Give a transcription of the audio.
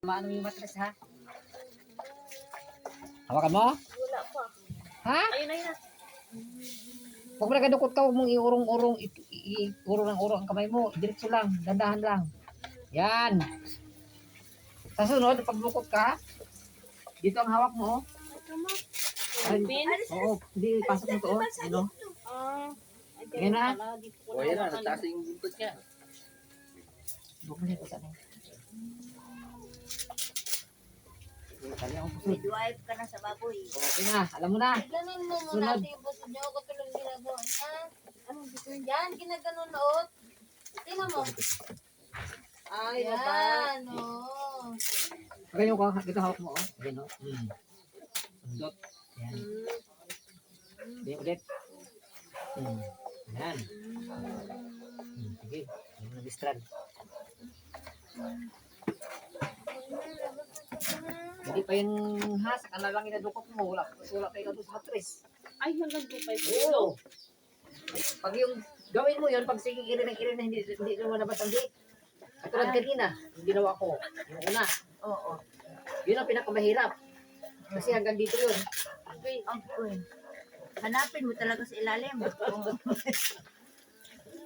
Maano yung matras ha? Hawakan mo? Wala pa. Ha? Ayun, ayun na. Huwag mo nagadukot ka, huwag mong iurong-urong, iurong ng urong ang kamay mo. Diretso lang, dandahan lang. Yan. Sa sunod, pag bukot ka, dito ang hawak mo. Ay, oo, hindi, pasok mo to. Ano? Yan na. O yan na, nagtaas yung buntot niya. Bukuli ko sana. Kali akong puso. Midwife ka na sa baboy. Okay na, alam mo na. Ganun mo muna Sunod. natin yung puso nyo. Katulong ginagawa niya. Anong gusto niya? Yan, ginaganon noot. Tingnan mo. Ay, Yan, oh. Ganyan ko, dito hawak mo. Oh. Ayan o. Sundot. Yan. Hindi ulit. Yan. Sige, hindi mo na-distrad. Hindi pa yung hasak, ang lang inadukot mo, wala pa ikaw doon sa matris. Ay, hanggang 2.5 Oo. Pag yung gawin mo yun, pag sige irin ng irin na hindi naman nabatanggi. Katulad kanina, yung ginawa ko, yung una. Oo. Yun ang pinakamahirap. Kasi hanggang dito yun. Okay, ang point. Hanapin mo talaga sa ilalim.